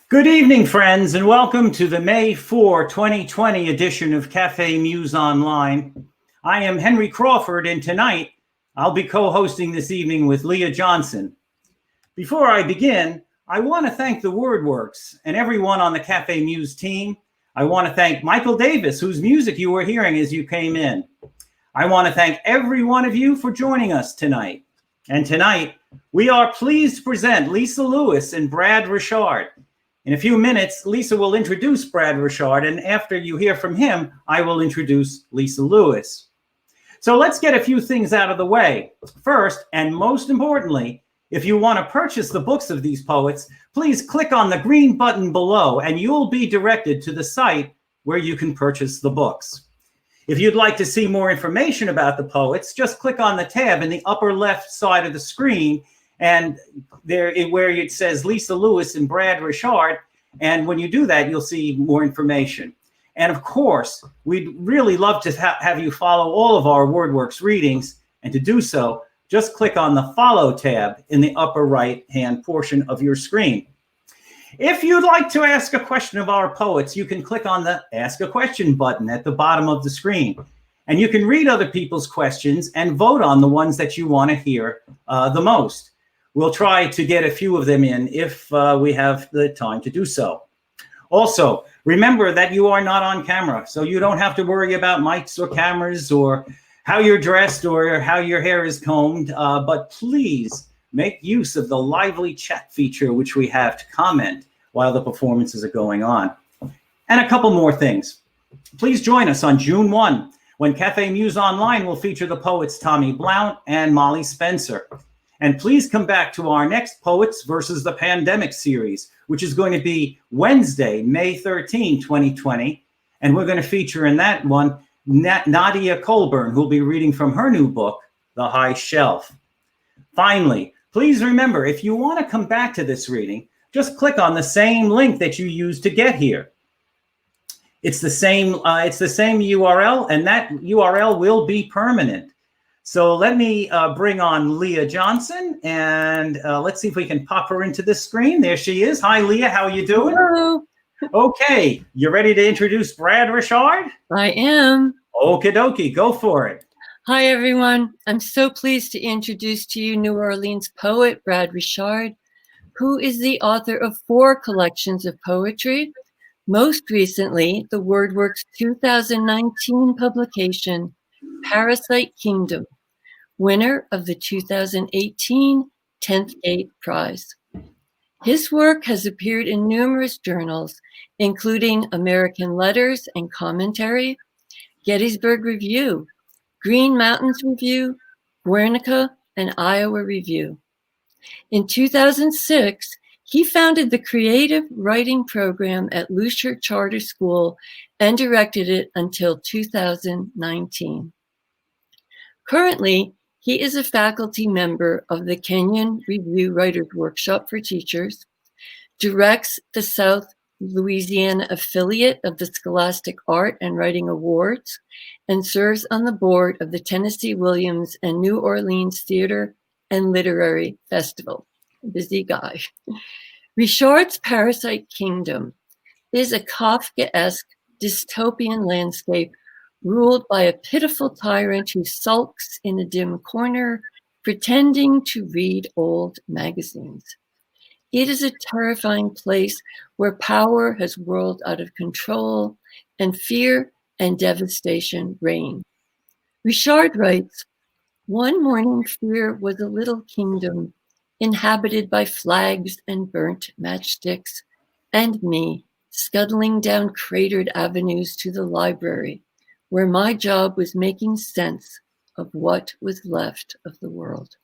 Good evening, friends, and welcome to the May 4, 2020 edition of Cafe Muse Online. I am Henry Crawford, and tonight I'll be co-hosting this evening with Leah Johnson. Before I begin, I want to thank the WordWorks and everyone on the Cafe Muse team. I want to thank Michael Davis, whose music you were hearing as you came in. I want to thank every one of you for joining us tonight. And tonight, we are pleased to present Lisa Lewis and Brad Richard. In a few minutes, Lisa will introduce Brad Richard, and after you hear from him, I will introduce Lisa Lewis. So let's get a few things out of the way. First, and most importantly, if you want to purchase the books of these poets, please click on the green button below, and you'll be directed to the site where you can purchase the books. If you'd like to see more information about the poets, just click on the tab in the upper left side of the screen, and there where it says Lisa Lewis and Brad Richard. And when you do that, you'll see more information. And of course, we'd really love to have you follow all of our WordWorks readings. And to do so, just click on the Follow tab in the upper right-hand portion of your screen. If you'd like to ask a question of our poets, you can click on the Ask a Question button at the bottom of the screen. And you can read other people's questions and vote on the ones that you want to hear the most. We'll try to get a few of them in if we have the time to do so. Also, remember that you are not on camera, so you don't have to worry about mics or cameras or how you're dressed or how your hair is combed, but please make use of the lively chat feature which we have to comment while the performances are going on. And a couple more things. Please join us on June 1 when Cafe Muse Online will feature the poets Tommy Blount and Molly Spencer. And please come back to our next Poets versus the Pandemic series, which is going to be Wednesday, May 13, 2020. And we're going to feature in that one Nadia Colburn, who'll be reading from her new book, The High Shelf. Finally, please remember, if you want to come back to this reading, just click on the same link that you used to get here. It's the same URL, and that URL will be permanent. So let me bring on Leah Johnson, and let's see if we can pop her into the screen. There she is. Hi, Leah. How are you doing? Hello. Okay. You ready to introduce Brad Richard? I am. Okie dokie. Go for it. Hi, everyone. I'm so pleased to introduce to you New Orleans poet Brad Richard, who is the author of 4 collections of poetry. Most recently, the WordWorks 2019 publication, Parasite Kingdom, winner of the 2018 10th Gate Prize. His work has appeared in numerous journals, including American Letters and Commentary, Gettysburg Review, Green Mountains Review, Guernica, and Iowa Review. In 2006, he founded the creative writing program at Lucier Charter School and directed it until 2019. Currently, he is a faculty member of the Kenyon Review Writers Workshop for Teachers, directs the South Louisiana affiliate of the Scholastic Art and Writing Awards, and serves on the board of the Tennessee Williams and New Orleans Theater and Literary Festival. Busy guy. Richard's Parasite Kingdom is a Kafkaesque dystopian landscape ruled by a pitiful tyrant who sulks in a dim corner, pretending to read old magazines. It is a terrifying place where power has whirled out of control and fear and devastation reign. Richard writes, "One morning fear was a little kingdom inhabited by flags and burnt matchsticks, and me scuttling down cratered avenues to the library, where my job was making sense of what was left of the world.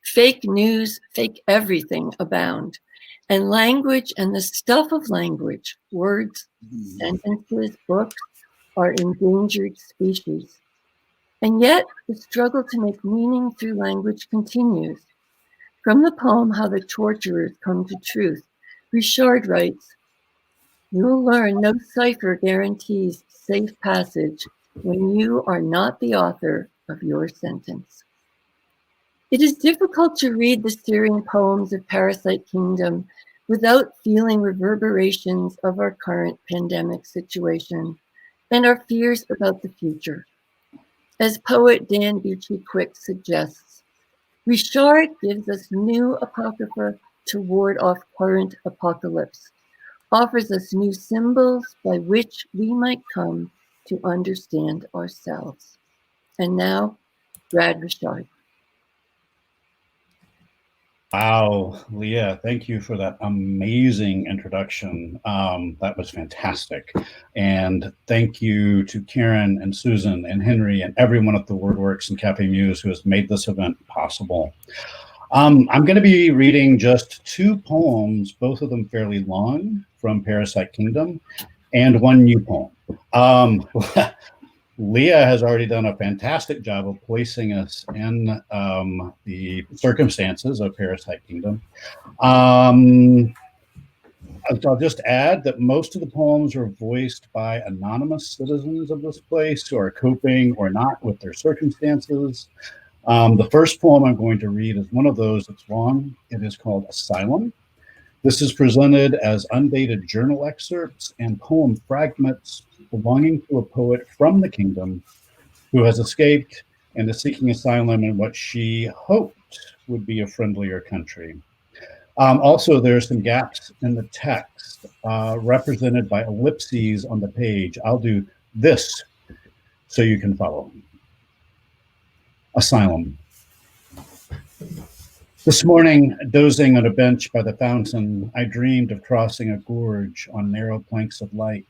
Fake news, fake everything abound, and language and the stuff of language, words, sentences, books, are endangered species. And yet the struggle to make meaning through language continues. From the poem, How the Torturers Come to Truth, Richard writes, you'll learn no cipher guarantees safe passage when you are not the author of your sentence. It is difficult to read the stirring poems of Parasite Kingdom without feeling reverberations of our current pandemic situation and our fears about the future. As poet Dan Beachy Quick suggests, Richard gives us new apocrypha to ward off current apocalypse, offers us new symbols by which we might come to understand ourselves. And now, Brad Richard. Wow, Leah, thank you for that amazing introduction. That was fantastic. And thank you to Karen and Susan and Henry and everyone at the WordWorks and Cafe Muse who has made this event possible. I'm going to be reading just two poems, both of them fairly long, from Parasite Kingdom, and one new poem. Leah has already done a fantastic job of placing us in the circumstances of Parasite Kingdom. I'll just add that most of the poems are voiced by anonymous citizens of this place who are coping or not with their circumstances. The first poem I'm going to read is one of those that's long. It is called Asylum. This is presented as undated journal excerpts and poem fragments belonging to a poet from the kingdom who has escaped and is seeking asylum in what she hoped would be a friendlier country. Also, there are some gaps in the text represented by ellipses on the page. I'll do this so you can follow. Asylum. This morning, dozing on a bench by the fountain, I dreamed of crossing a gorge on narrow planks of light,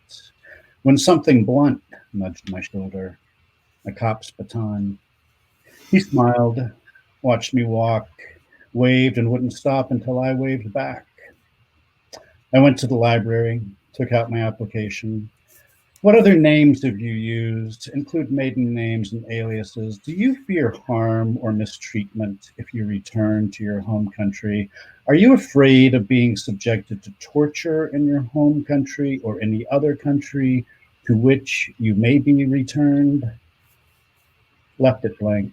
when something blunt nudged my shoulder, a cop's baton. He smiled, watched me walk, waved and wouldn't stop until I waved back. I went to the library, took out my application. What other names have you used? Include maiden names and aliases. Do you fear harm or mistreatment if you return to your home country? Are you afraid of being subjected to torture in your home country or any other country to which you may be returned? Left it blank.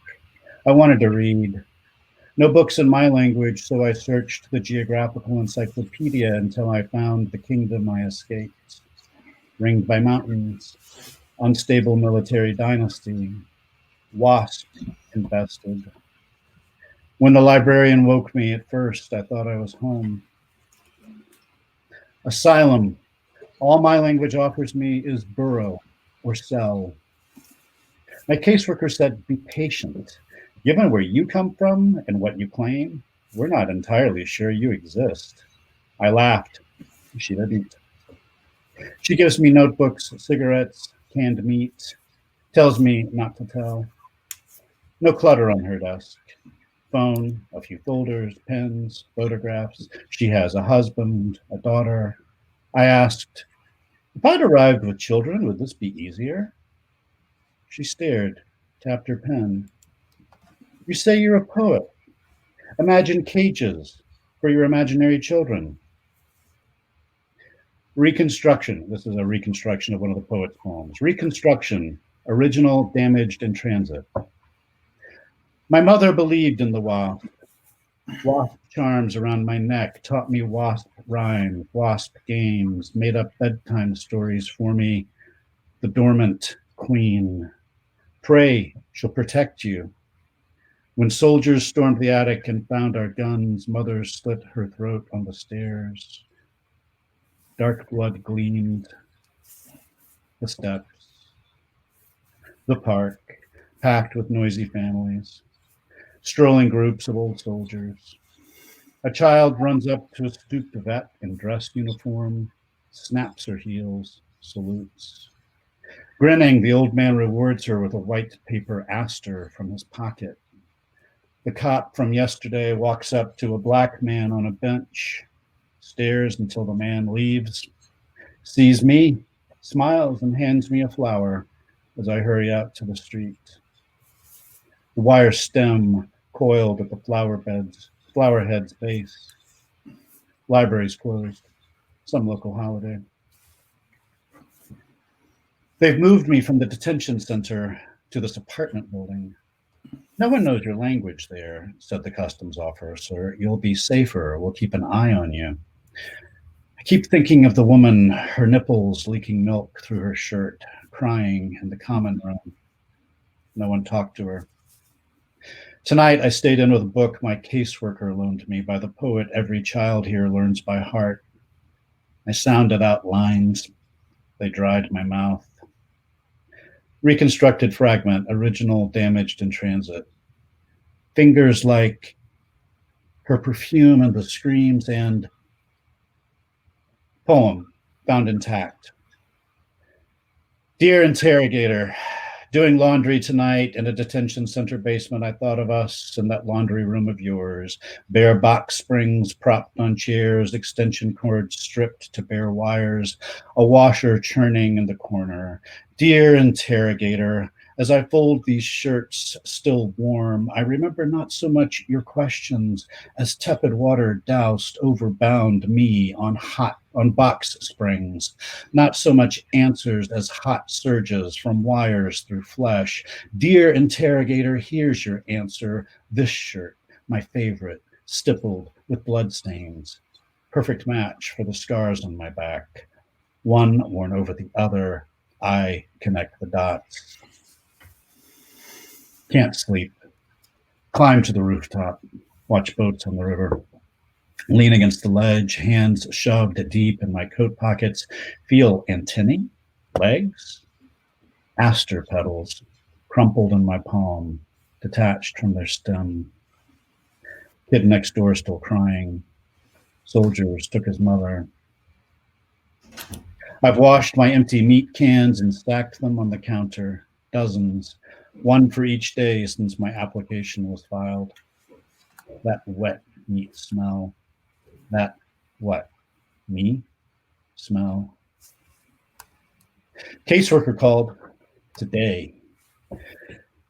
I wanted to read. No books in my language, so I searched the geographical encyclopedia until I found the kingdom I escaped. Ringed by mountains, unstable military dynasty, wasp infested. When the librarian woke me at first, I thought I was home. Asylum. All my language offers me is burrow or cell. My caseworker said, be patient. Given where you come from and what you claim, we're not entirely sure you exist. I laughed. She didn't. She gives me notebooks, cigarettes, canned meat, tells me not to tell. No clutter on her desk. Phone, a few folders, pens, photographs. She has a husband, a daughter. I asked, if I'd arrived with children, would this be easier? She stared, tapped her pen. You say you're a poet. Imagine cages for your imaginary children. Reconstruction. This is a reconstruction of one of the poet's poems. Reconstruction, original, damaged, and transit. My mother believed in the wasp. Wasp charms around my neck taught me wasp rhymes, wasp games, made up bedtime stories for me. The dormant queen. Pray, she'll protect you. When soldiers stormed the attic and found our guns, mother slit her throat on the stairs. Dark blood gleamed. The steps. The park, packed with noisy families. Strolling groups of old soldiers. A child runs up to a stooped vet in dress uniform, snaps her heels, salutes. Grinning, the old man rewards her with a white paper aster from his pocket. The cop from yesterday walks up to a black man on a bench, stares until the man leaves, sees me, smiles and hands me a flower as I hurry out to the street. The wire stem coiled at the flower head's base. Library's closed, some local holiday. They've moved me from the detention center to this apartment building. No one knows your language there, said the customs officer. You'll be safer. We'll keep an eye on you. Keep thinking of the woman, her nipples leaking milk through her shirt, crying in the common room. No one talked to her. Tonight, I stayed in with a book my caseworker loaned me by the poet every child here learns by heart. I sounded out lines. They dried my mouth. Reconstructed fragment, original damaged in transit. Fingers like her perfume and the screams, and poem found intact. Dear interrogator, doing laundry tonight in a detention center basement, I thought of us in that laundry room of yours. Bare box springs propped on chairs, extension cords stripped to bare wires, a washer churning in the corner. Dear interrogator, as I fold these shirts still warm, I remember not so much your questions as tepid water doused overbound me on box springs. Not so much answers as hot surges from wires through flesh. Dear interrogator, here's your answer. This shirt, my favorite, stippled with bloodstains. Perfect match for the scars on my back. One worn over the other. I connect the dots. Can't sleep. Climb to the rooftop. Watch boats on the river. Lean against the ledge, hands shoved deep in my coat pockets. Feel antennae, legs, aster petals crumpled in my palm, detached from their stem. Kid next door still crying. Soldiers took his mother. I've washed my empty meat cans and stacked them on the counter, dozens, one for each day since my application was filed. That wet meat smell. That what? Me? Smell. Caseworker called today.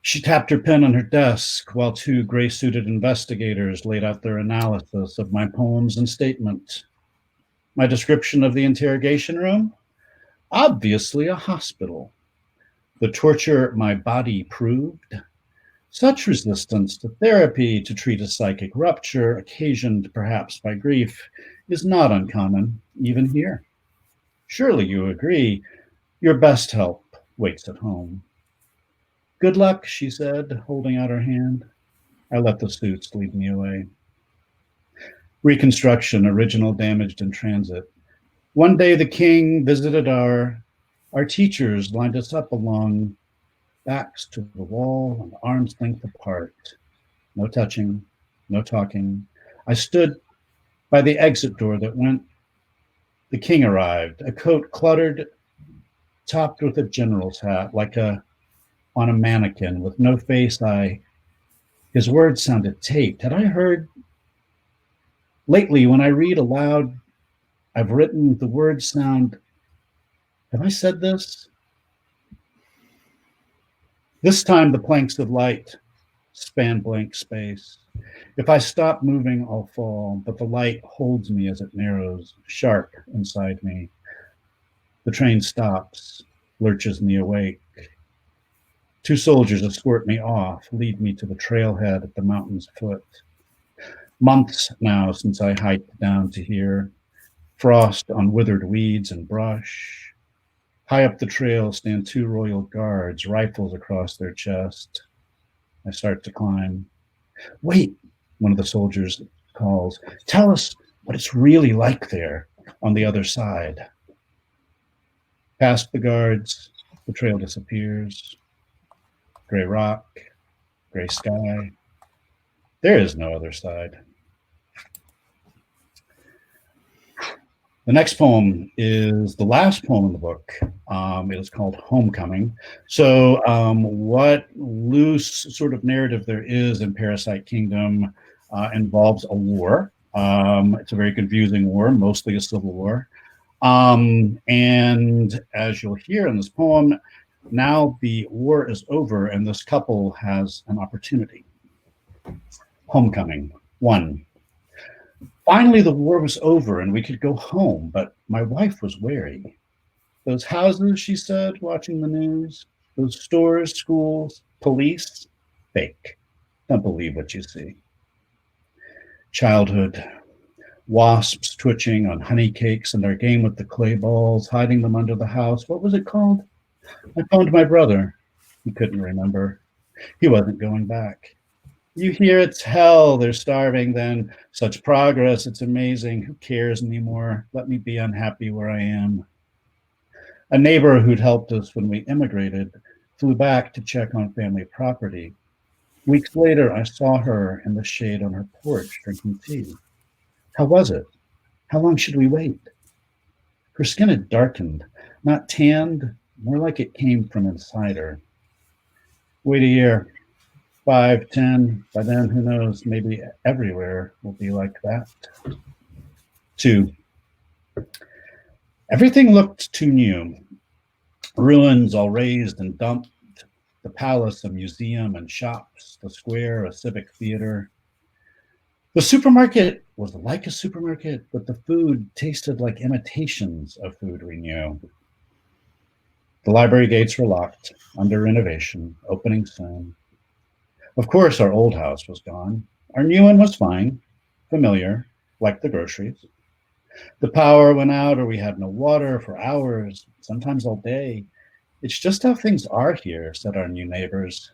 She tapped her pen on her desk while two gray-suited investigators laid out their analysis of my poems and statement. My description of the interrogation room? Obviously a hospital. The torture my body proved? Such resistance to therapy to treat a psychic rupture, occasioned perhaps by grief, is not uncommon, even here. Surely you agree, your best help waits at home. Good luck, she said, holding out her hand. I let the suits lead me away. Reconstruction, original damaged in transit. One day the king visited our teachers lined us up along backs to the wall and arms length apart. No touching, no talking. I stood by the exit door that went. The king arrived, a coat cluttered, topped with a general's hat, on a mannequin with no face. His words sounded taped. Had I heard? Lately, when I read aloud, I've written the words sound. Have I said this? This time the planks of light span blank space. If I stop moving, I'll fall, but the light holds me as it narrows, sharp inside me. The train stops, lurches me awake. Two soldiers escort me off, lead me to the trailhead at the mountain's foot. Months now since I hiked down to here. Frost on withered weeds and brush. High up the trail stand two royal guards, rifles across their chest. I start to climb. Wait, one of the soldiers calls. Tell us what it's really like there on the other side. Past the guards, the trail disappears. Gray rock, gray sky. There is no other side. The next poem is the last poem in the book. It is called Homecoming. So what loose sort of narrative there is in Parasite Kingdom involves a war. It's a very confusing war, mostly a civil war. And as you'll hear in this poem, now the war is over and this couple has an opportunity. Homecoming. 1. Finally, the war was over and we could go home, but my wife was wary. Those houses, she said, watching the news, those stores, schools, police, fake. Don't believe what you see. Childhood. wasps twitching on honey cakes and our game with the clay balls, hiding them under the house. What was it called? I phoned my brother. He couldn't remember. He wasn't going back. You hear it's hell. They're starving then. Such progress. It's amazing. Who cares anymore? Let me be unhappy where I am. A neighbor who'd helped us when we immigrated flew back to check on family property. Weeks later, I saw her in the shade on her porch drinking tea. How was it? How long should we wait? Her skin had darkened, not tanned, more like it came from inside her. Wait a year, 5, 10, by then, who knows, maybe everywhere will be like that. 2. Everything looked too new. Ruins all razed and dumped, the palace a museum and shops, the square a civic theater. The supermarket was like a supermarket, but the food tasted like imitations of food we knew. The library gates were locked, under renovation, opening soon. Of course, our old house was gone. Our new one was fine, familiar, like the groceries. The power went out or we had no water for hours, sometimes all day. It's just how things are here, said our new neighbors.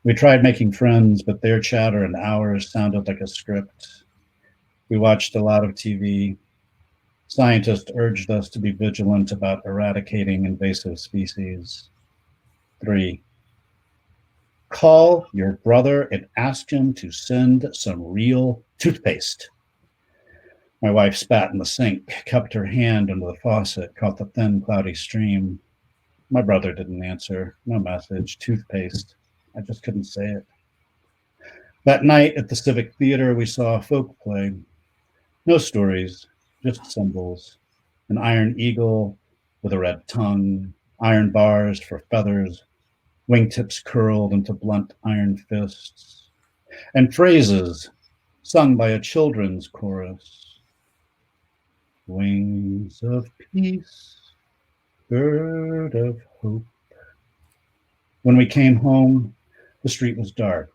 We tried making friends, but their chatter and ours sounded like a script. We watched a lot of TV. Scientists urged us to be vigilant about eradicating invasive species. 3. Call your brother and ask him to send some real toothpaste. My wife spat in the sink, cupped her hand under the faucet, caught the thin, cloudy stream. My brother didn't answer. No message. Toothpaste. I just couldn't say it. That night at the Civic Theater, we saw a folk play. No stories, just symbols. An iron eagle with a red tongue, iron bars for feathers, wingtips curled into blunt iron fists, and phrases sung by a children's chorus. Wings of peace, bird of hope. When we came home, the street was dark.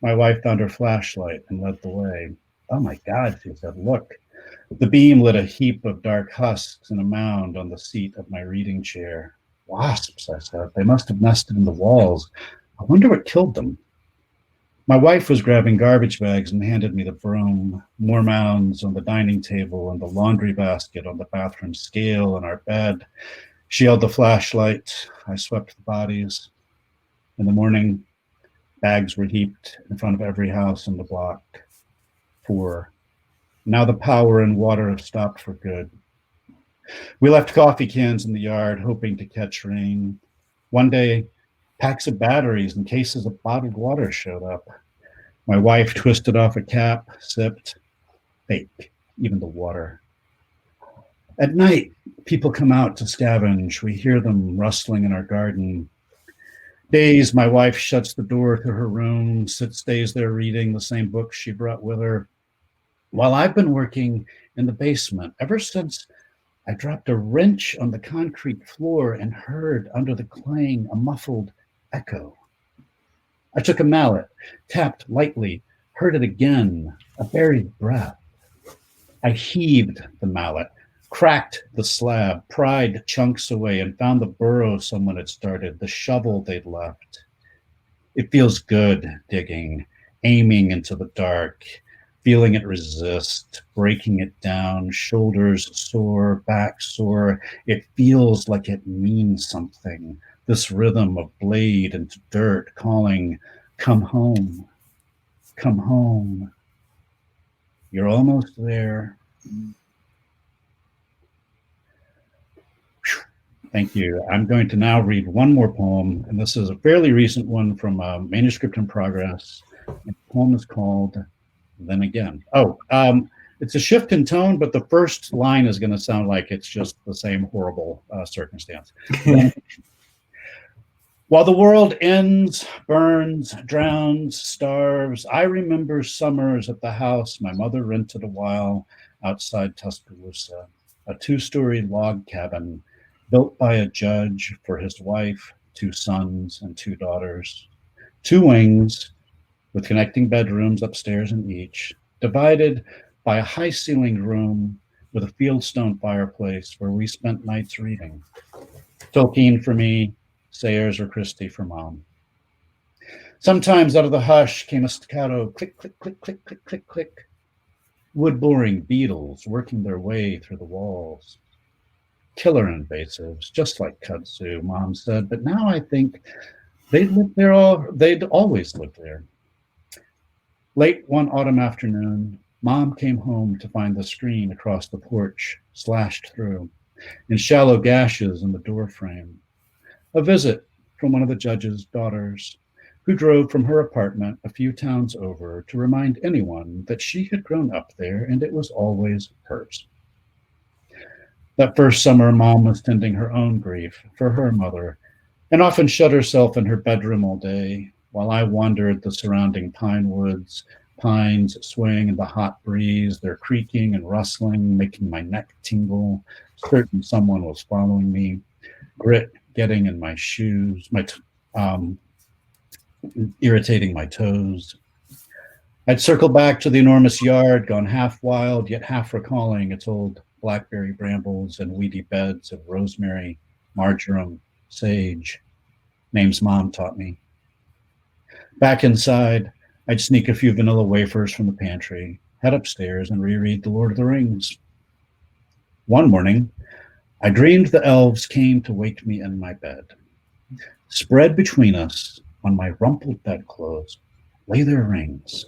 My wife found her flashlight and led the way. Oh my God, she said, look. The beam lit a heap of dark husks in a mound on the seat of my reading chair. Wasps, I said. They must have nested in the walls. I wonder what killed them. My wife was grabbing garbage bags and handed me the broom. More mounds on the dining table and the laundry basket on the bathroom scale in our bed. She held the flashlight. I swept the bodies. In the morning, bags were heaped in front of every house in the block. 4. Now the power and water have stopped for good. We left coffee cans in the yard, hoping to catch rain. One day, packs of batteries and cases of bottled water showed up. My wife twisted off a cap, sipped. Fake, even the water. At night, people come out to scavenge. We hear them rustling in our garden. Days, my wife shuts the door to her room, stays there reading the same books she brought with her. While I've been working in the basement, ever since I dropped a wrench on the concrete floor and heard under the clang a muffled echo. I took a mallet, tapped lightly, heard it again, a buried breath. I heaved the mallet, cracked the slab, pried chunks away, and found the burrow someone had started, the shovel they'd left. It feels good digging, aiming into the dark, feeling it resist, breaking it down, shoulders sore, back sore. It feels like it means something. This rhythm of blade into dirt calling, come home, come home. You're almost there. Thank you. I'm going to now read one more poem, and this is a fairly recent one from a manuscript in progress. The poem is called Then Again. It's a shift in tone, but the first line is going to sound like it's just the same horrible circumstance. While the world ends, burns, drowns, starves, I remember summers at the house my mother rented a while outside Tuscaloosa, a 2-story log cabin built by a judge for his wife, 2 sons, and 2 daughters. 2 wings with connecting bedrooms upstairs in each, divided by a high-ceilinged room with a fieldstone fireplace where we spent nights reading. Tolkien for me, Sayers or Christie for Mom. Sometimes out of the hush came a staccato click, click, click, click, click, click, click. Wood-boring beetles working their way through the walls. Killer invasives, just like kudzu, Mom said, but now I think they'd always lived there. Late one autumn afternoon, Mom came home to find the screen across the porch slashed through, in shallow gashes in the door frame. A visit from one of the judge's daughters, who drove from her apartment a few towns over to remind anyone that she had grown up there and it was always hers. That first summer, Mom was tending her own grief for her mother, and often shut herself in her bedroom all day, while I wandered the surrounding pine woods, pines swaying in the hot breeze, their creaking and rustling, making my neck tingle, certain someone was following me, grit getting in my shoes, irritating my toes. I'd circle back to the enormous yard, gone half wild, yet half recalling its old blackberry brambles and weedy beds of rosemary, marjoram, sage, names Mom taught me. Back inside, I'd sneak a few vanilla wafers from the pantry, head upstairs and reread The Lord of the Rings. One morning, I dreamed the elves came to wake me in my bed. Spread between us on my rumpled bedclothes lay their rings,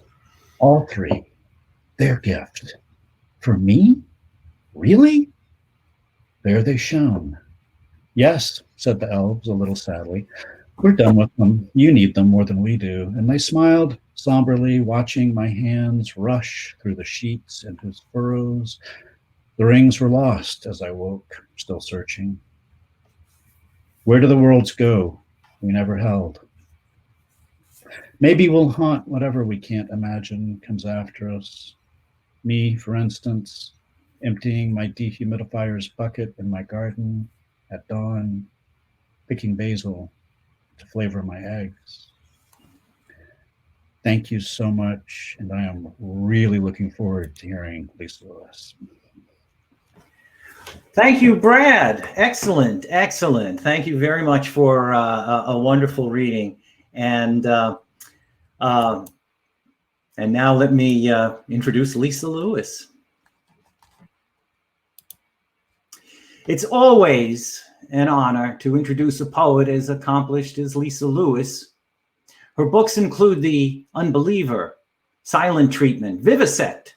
all three, their gift. For me? Really? There they shone. Yes, said the elves a little sadly. We're done with them. You need them more than we do. And they smiled somberly, watching my hands rush through the sheets and his furrows. The rings were lost as I woke, still searching. Where do the worlds go we never held? Maybe we'll haunt whatever we can't imagine comes after us. Me, for instance, emptying my dehumidifier's bucket in my garden at dawn, picking basil to flavor my eggs. Thank you so much, and I am really looking forward to hearing Lisa Lewis. Thank you, Brad. Excellent, excellent. Thank you very much for a wonderful reading. And now let me introduce Lisa Lewis. It's always an honor to introduce a poet as accomplished as Lisa Lewis. Her books include The Unbeliever, Silent Treatment, Vivisect,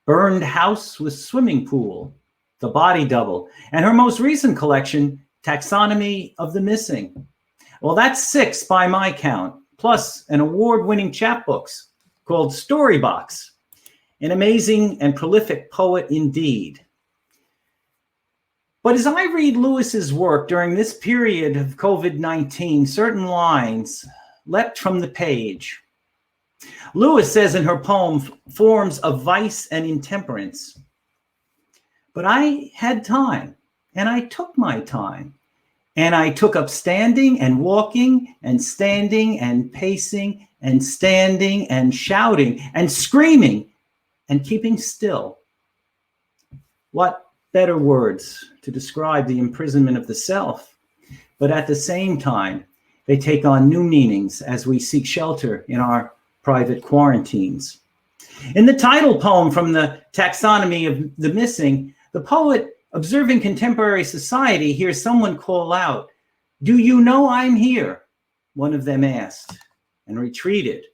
Burned House with Swimming Pool, The Body Double, and her most recent collection, Taxonomy of the Missing. Well, that's 6 by my count, plus an award-winning chapbooks called Storybox, an amazing and prolific poet indeed. But as I read Lewis's work during this period of COVID-19, certain lines leapt from the page. Lewis says in her poem, Forms of Vice and Intemperance, but I had time, and I took my time, and I took up standing and walking and standing and pacing and standing and shouting and screaming and keeping still. What better words to describe the imprisonment of the self, but at the same time, they take on new meanings as we seek shelter in our private quarantines. In the title poem from the Taxonomy of the Missing, the poet, observing contemporary society, hears someone call out, "Do you know I'm here?" One of them asked, and retreated.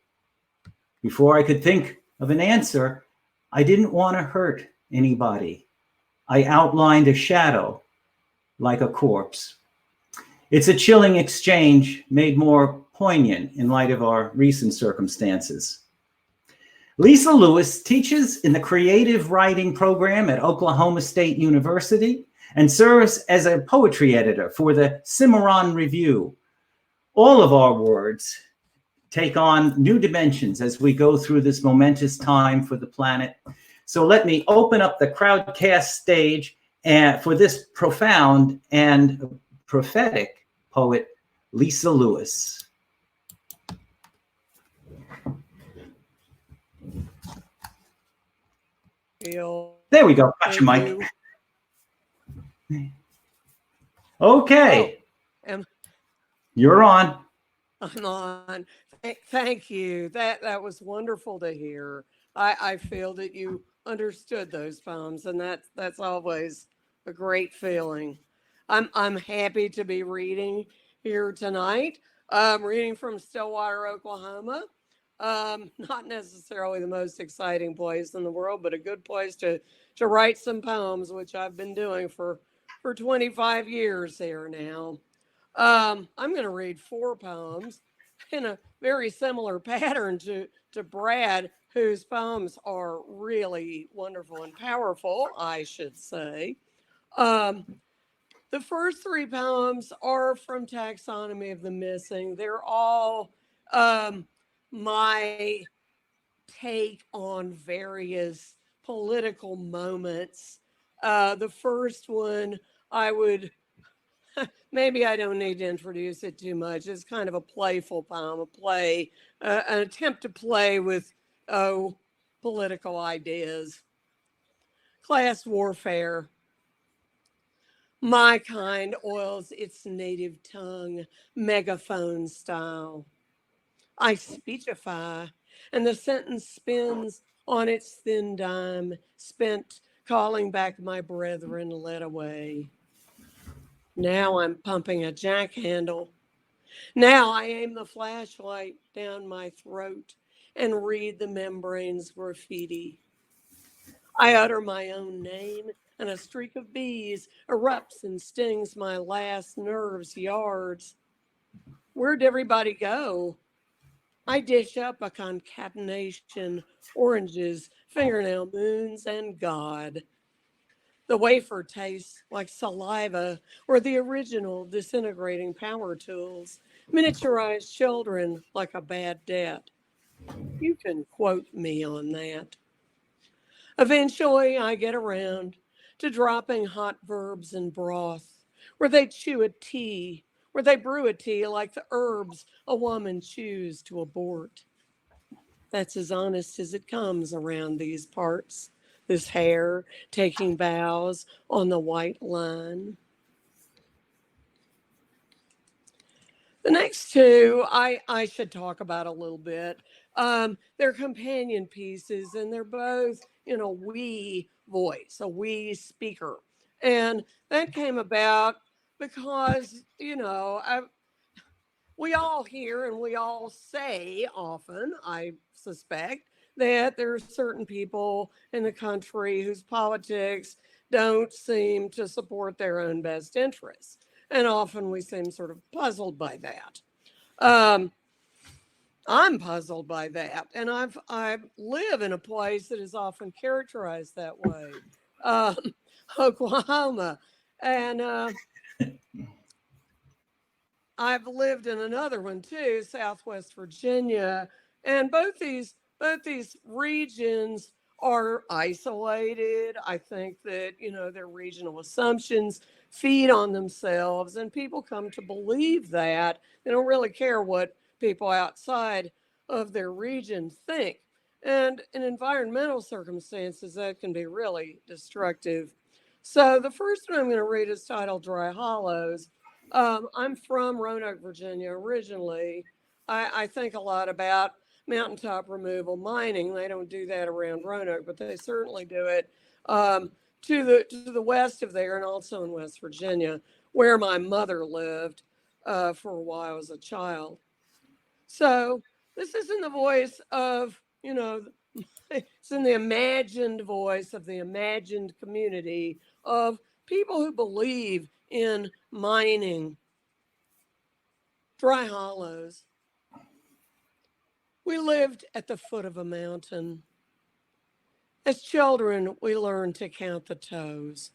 Before I could think of an answer, I didn't want to hurt anybody. I outlined a shadow like a corpse. It's a chilling exchange made more poignant in light of our recent circumstances. Lisa Lewis teaches in the creative writing program at Oklahoma State University and serves as a poetry editor for the Cimarron Review. All of our words take on new dimensions as we go through this momentous time for the planet. So let me open up the crowdcast stage for this profound and prophetic poet, Lisa Lewis. feel. There we go. Got that your mic. Okay. Oh, You're on. I'm on. Thank you. That was wonderful to hear. I feel that you understood those poems, and that's always a great feeling. I'm happy to be reading here tonight. Reading from Stillwater, Oklahoma. Not necessarily the most exciting place in the world, but a good place to write some poems, which I've been doing for 25 years here now. I'm going to read 4 poems in a very similar pattern to Brad, whose poems are really wonderful and powerful, I should say. The first 3 poems are from Taxonomy of the Missing. They're all my take on various political moments. The first one, I would, maybe I don't need to introduce it too much. It's kind of a playful poem, a play, an attempt to play with, political ideas. Class warfare. My kind oils its native tongue, megaphone style. I speechify, and the sentence spins on its thin dime, spent calling back my brethren led away. Now I'm pumping a jack handle. Now I aim the flashlight down my throat and read the membrane's graffiti. I utter my own name, and a streak of bees erupts and stings my last nerve's yards. Where'd everybody go? I dish up a concatenation, oranges, fingernail moons, and God. The wafer tastes like saliva or the original disintegrating power tools, miniaturized children like a bad debt. You can quote me on that. Eventually, I get around to dropping hot verbs in broth, where they chew a tea, where they brew a tea like the herbs a woman chews to abort. That's as honest as it comes around these parts, this hair taking bows on the white line. The next 2, I should talk about a little bit. They're companion pieces, and they're both in a we voice, a we speaker. And that came about because, we all hear and we all say often, I suspect, that there are certain people in the country whose politics don't seem to support their own best interests. And often we seem sort of puzzled by that. I'm puzzled by that. And I live in a place that is often characterized that way, Oklahoma. And I've lived in another one too, Southwest Virginia. And both these regions are isolated. I think that, their regional assumptions feed on themselves, and people come to believe that. They don't really care what people outside of their region think. And in environmental circumstances, that can be really destructive. So the first one I'm going to read is titled Dry Hollows. I'm from Roanoke, Virginia originally. I think a lot about mountaintop removal mining. They don't do that around Roanoke, but they certainly do it to the west of there, and also in West Virginia, where my mother lived for a while as a child. So this is in the voice of, it's in the imagined voice of the imagined community of people who believe in mining. Dry hollows. We lived at the foot of a mountain. As children, we learned to count the toes.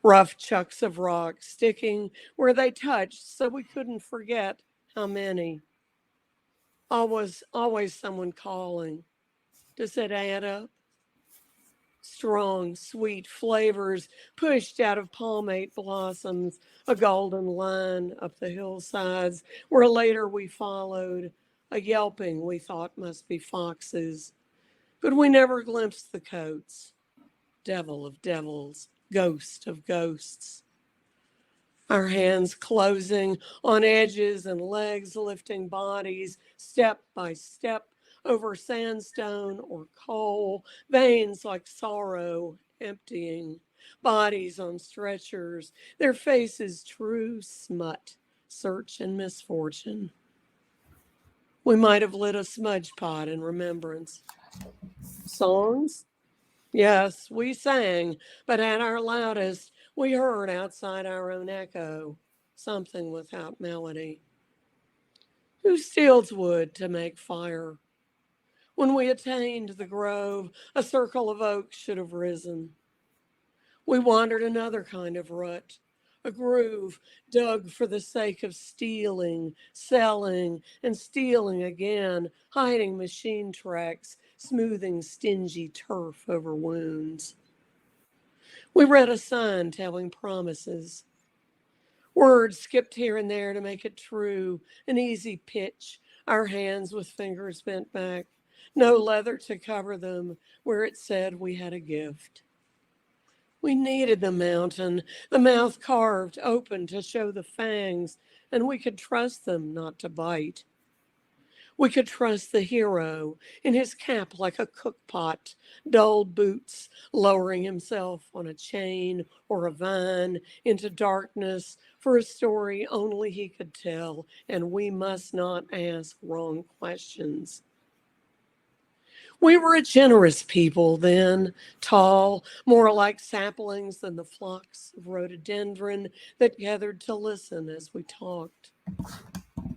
Rough chunks of rock sticking where they touched so we couldn't forget how many. Always someone calling. Does it add up? Strong, sweet flavors pushed out of palmate blossoms, a golden line up the hillsides, where later we followed, a yelping we thought must be foxes. But we never glimpsed the coats. devil of devils, ghost of ghosts. Our hands closing on edges and legs lifting bodies step by step over sandstone or coal, veins like sorrow emptying, bodies on stretchers, their faces true smut, search and misfortune. We might have lit a smudge pot in remembrance. Songs? Yes, we sang, but at our loudest, we heard outside our own echo, something without melody. Who steals wood to make fire? When we attained the grove, a circle of oaks should have risen. We wandered another kind of rut, a groove dug for the sake of stealing, selling, and stealing again, hiding machine tracks, smoothing stingy turf over wounds. We read a sign telling promises. Words skipped here and there to make it true, an easy pitch, our hands with fingers bent back, no leather to cover them where it said we had a gift. We needed the mountain, the mouth carved open to show the fangs, and we could trust them not to bite. We could trust the hero in his cap like a cookpot, dull boots, lowering himself on a chain or a vine into darkness for a story only he could tell, and we must not ask wrong questions. We were a generous people then, tall, more like saplings than the flocks of rhododendron that gathered to listen as we talked.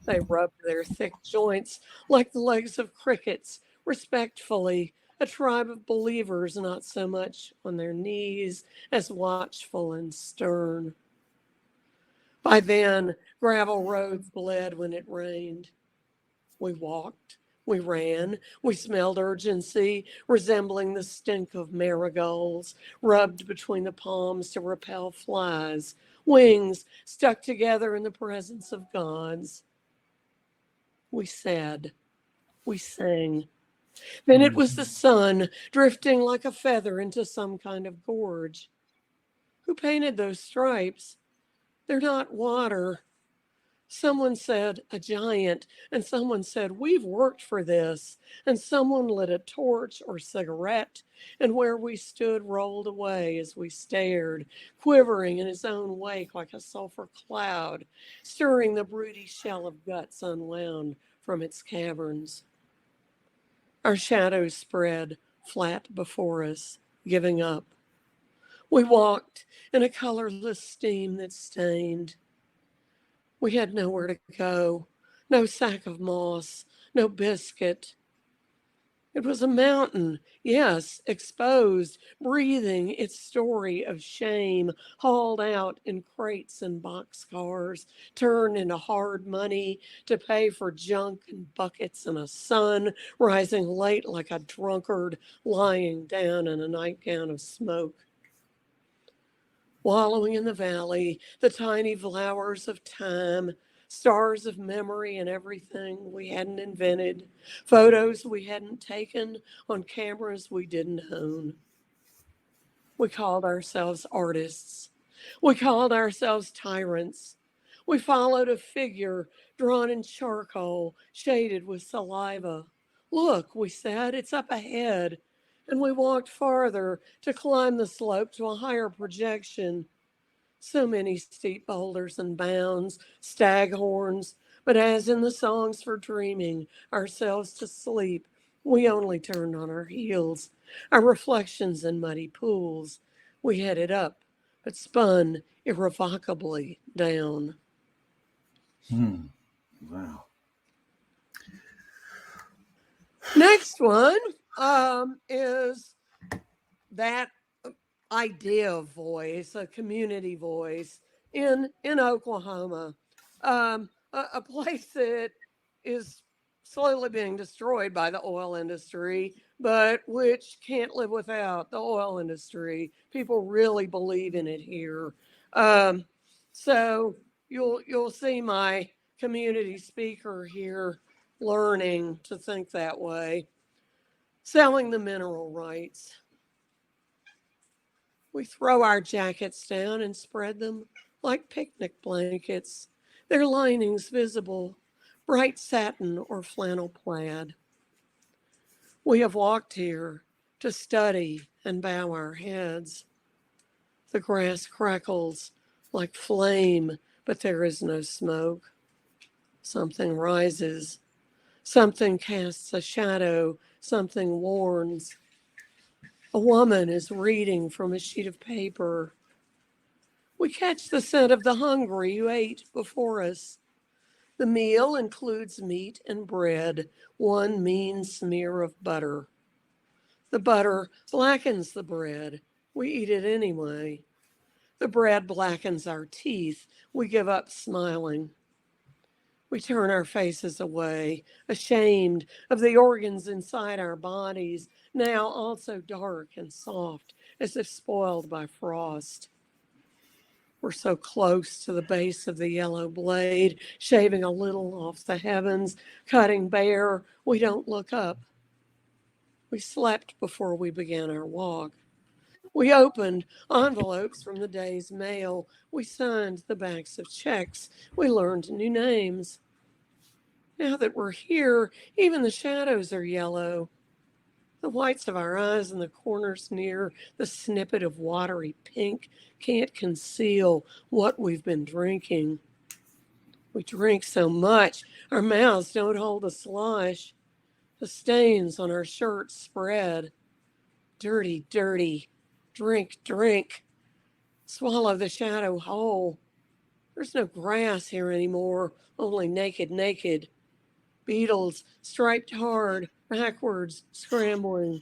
They rubbed their thick joints like the legs of crickets, respectfully, a tribe of believers not so much on their knees as watchful and stern. By then, gravel roads bled when it rained. We walked, we ran, we smelled urgency, resembling the stink of marigolds, rubbed between the palms to repel flies, wings stuck together in the presence of gods. We said, we sang. Then it was the sun drifting like a feather into some kind of gorge. Who painted those stripes? They're not water. Someone said a giant, and someone said we've worked for this, and someone lit a torch or cigarette, and where we stood rolled away as we stared, quivering in its own wake like a sulfur cloud, stirring the broody shell of guts unwound from its caverns. Our shadows spread flat before us, giving up. We walked in a colorless steam that stained. We had nowhere to go, no sack of moss, no biscuit. It was a mountain, yes, exposed, breathing its story of shame, hauled out in crates and boxcars, turned into hard money to pay for junk and buckets and a sun rising late like a drunkard lying down in a nightgown of smoke. Wallowing in the valley, the tiny flowers of time, stars of memory and everything we hadn't invented, photos we hadn't taken on cameras we didn't own. We called ourselves artists. We called ourselves tyrants. We followed a figure drawn in charcoal, shaded with saliva. Look, we said, it's up ahead. And we walked farther to climb the slope to a higher projection. So many steep boulders and bounds, staghorns, but as in the songs for dreaming ourselves to sleep, we only turned on our heels, our reflections in muddy pools. We headed up, but spun irrevocably down. Wow. Next one is that idea of voice, a community voice in Oklahoma, a place that is slowly being destroyed by the oil industry, but which can't live without the oil industry. People really believe in it here. So you'll see my community speaker here learning to think that way. Selling the mineral rights. We throw our jackets down and spread them like picnic blankets, their linings visible, bright satin or flannel plaid. We have walked here to study and bow our heads. The grass crackles like flame, but there is no smoke. Something rises. Something casts a shadow. Something warns. A woman is reading from a sheet of paper. We catch the scent of the hungry who ate before us. The meal includes meat and bread, one mean smear of butter. The butter blackens the bread. We eat it anyway. The bread blackens our teeth. We give up smiling. We turn our faces away, ashamed of the organs inside our bodies, now also dark and soft, as if spoiled by frost. We're so close to the base of the yellow blade, shaving a little off the heavens, cutting bare. We don't look up. We slept before we began our walk. We opened envelopes from the day's mail. We signed the backs of checks. We learned new names. Now that we're here, even the shadows are yellow. The whites of our eyes in the corners near the snippet of watery pink can't conceal what we've been drinking. We drink so much, our mouths don't hold the slosh. The stains on our shirts spread. Dirty, dirty. Drink, drink. Swallow the shadow whole. There's no grass here anymore, only naked, naked. Beetles striped hard, backwards, scrambling.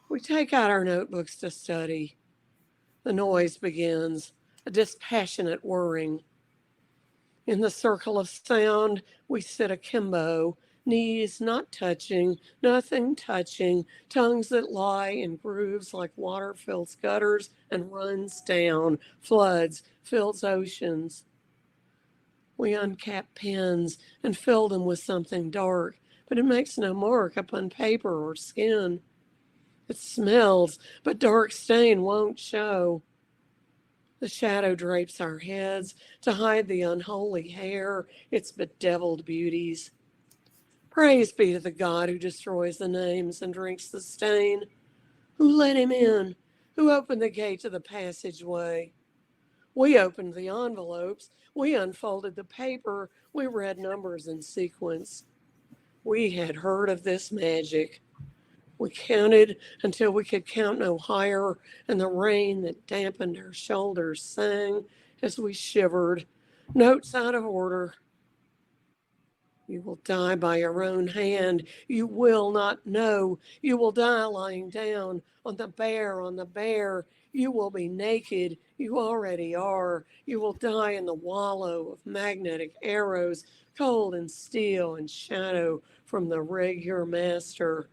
We take out our notebooks to study. The noise begins, a dispassionate whirring. In the circle of sound, we sit akimbo, knees not touching, nothing touching, tongues that lie in grooves like water fills gutters and runs down, floods, fills oceans. We uncap pens and fill them with something dark, but it makes no mark upon paper or skin. It smells, but dark stain won't show. The shadow drapes our heads to hide the unholy hair, its bedeviled beauties. Praise be to the God who destroys the names and drinks the stain, who let him in, who opened the gate to the passageway. We opened the envelopes, we unfolded the paper, we read numbers in sequence. We had heard of this magic. We counted until we could count no higher, and the rain that dampened our shoulders sang as we shivered, notes out of order. You will die by your own hand. You will not know. You will die lying down on the bare. You will be naked. You already are. You will die in the wallow of magnetic arrows, cold and steel and shadow from the rig your master.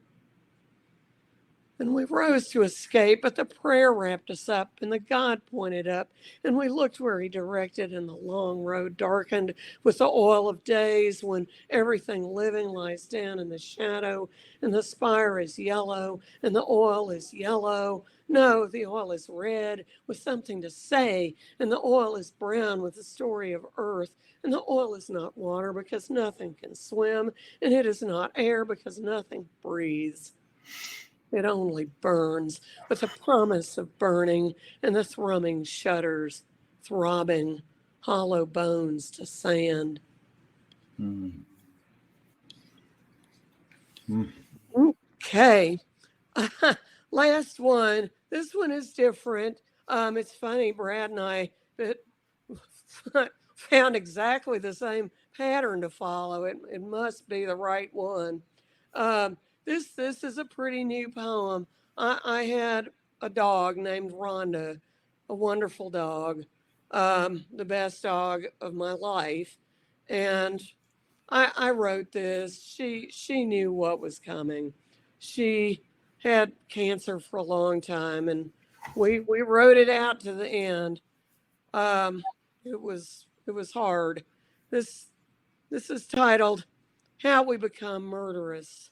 And we rose to escape, but the prayer wrapped us up, and the God pointed up, and we looked where he directed, and the long road darkened with the oil of days when everything living lies down in the shadow, and the spire is yellow, and the oil is yellow. No, the oil is red with something to say, and the oil is brown with the story of earth, and the oil is not water because nothing can swim, and it is not air because nothing breathes. It only burns with the promise of burning and the thrumming shudders, throbbing, hollow bones to sand. Okay. Last one. This one is different. It's funny, Brad and I found exactly the same pattern to follow. It must be the right one. This is a pretty new poem. I had a dog named Rhonda, a wonderful dog, the best dog of my life. And I wrote this. She knew what was coming. She had cancer for a long time, and we wrote it out to the end. It was hard. This is titled "How We Become Murderous."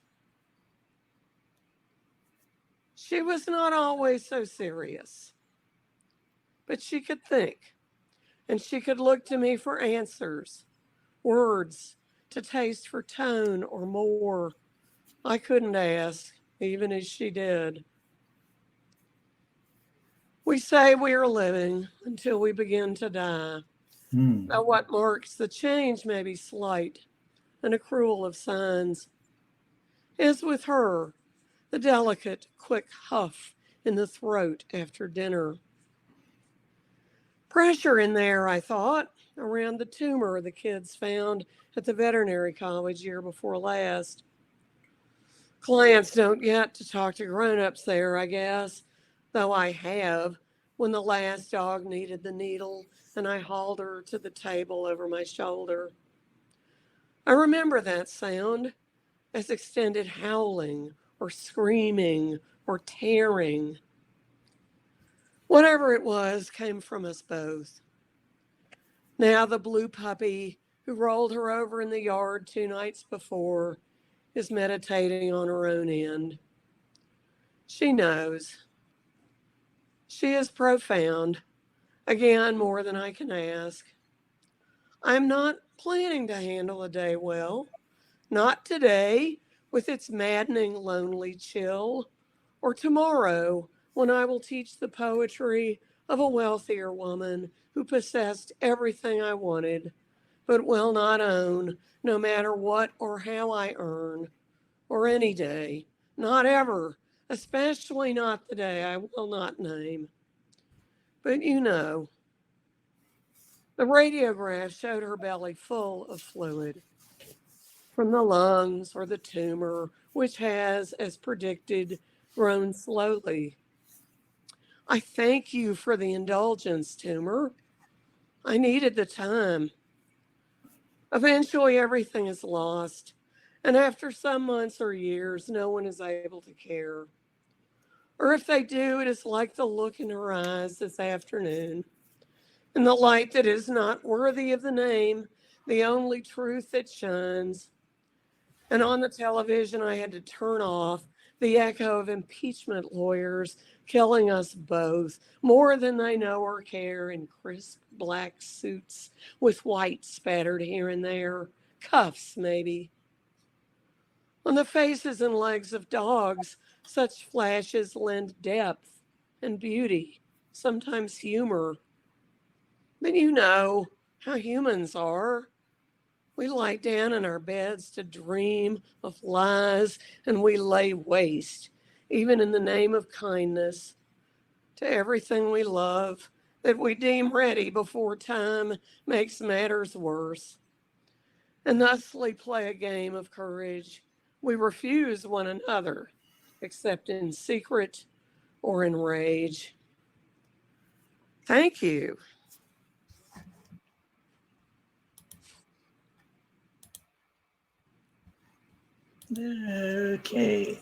She was not always so serious. but she could think, and she could look to me for answers, words to taste for tone or more. I couldn't ask, even as she did. We say we are living until we begin to die. Now, what marks the change may be slight and a cruel of signs. As with her, the delicate, quick huff in the throat after dinner. Pressure in there, I thought, around the tumor the kids found at the veterinary college year before last. Clients don't get to talk to grown-ups there, I guess, though I have when the last dog needed the needle and I hauled her to the table over my shoulder. I remember that sound as extended howling or screaming or tearing. Whatever it was came from us both. Now the blue puppy who rolled her over in the yard 2 nights before is meditating on her own end. She knows. She is profound, again, more than I can ask. I'm not planning to handle a day well, not today with its maddening lonely chill, or tomorrow when I will teach the poetry of a wealthier woman who possessed everything I wanted, but will not own no matter what or how I earn, or any day, not ever, especially not the day I will not name. But you know, the radiograph showed her belly full of fluid from the lungs or the tumor, which has, as predicted, grown slowly. I thank you for the indulgence, tumor. I needed the time. Eventually, everything is lost, and after some months or years, no one is able to care. Or if they do, it is like the look in her eyes this afternoon, in the light that is not worthy of the name, the only truth that shines. And on the television, I had to turn off the echo of impeachment lawyers killing us both, more than they know or care, in crisp black suits with white spattered here and there, cuffs maybe. On the faces and legs of dogs, such flashes lend depth and beauty, sometimes humor. But you know how humans are. We lie down in our beds to dream of lies, and we lay waste, even in the name of kindness, to everything we love that we deem ready before time makes matters worse. And thusly play a game of courage. We refuse one another, except in secret or in rage. Thank you. Okay.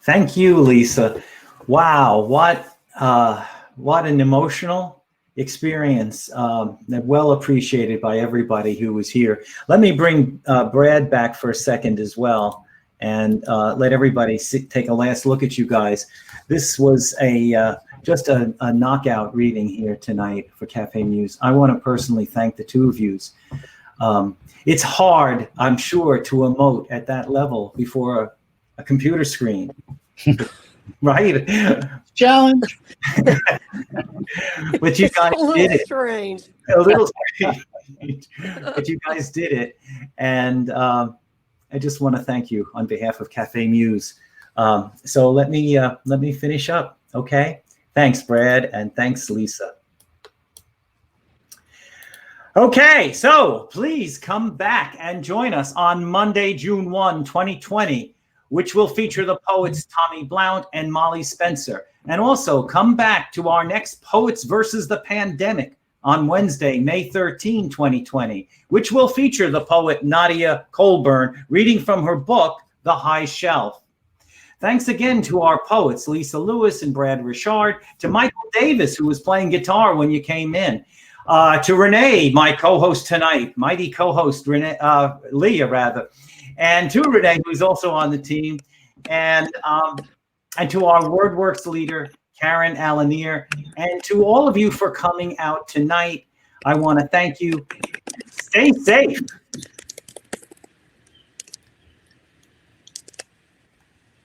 Thank you, Lisa. Wow, what an emotional experience. Well appreciated by everybody who was here. Let me bring Brad back for a second as well, and let everybody take a last look at you guys. This was just a knockout reading here tonight for Cafe Muse. I want to personally thank the two of you. It's hard, I'm sure, to emote at that level before a computer screen, right? Challenge. But you guys did it. Strange. A little strange. But you guys did it. And I just want to thank you on behalf of Cafe Muse. So let me finish up, okay? Thanks, Brad, and thanks, Lisa. Okay, so please come back and join us on Monday, June 1, 2020, which will feature the poets Tommy Blount and Molly Spencer. And also come back to our next Poets versus the Pandemic on Wednesday, May 13, 2020, which will feature the poet Nadia Colburn reading from her book, The High Shelf. Thanks again to our poets, Lisa Lewis and Brad Richard, to Michael Davis, who was playing guitar when you came in, to Renee, my co-host tonight, mighty co-host Leah, rather, and to Renee, who's also on the team, and to our WordWorks leader, Karen Alanier, and to all of you for coming out tonight. I want to thank you. Stay safe.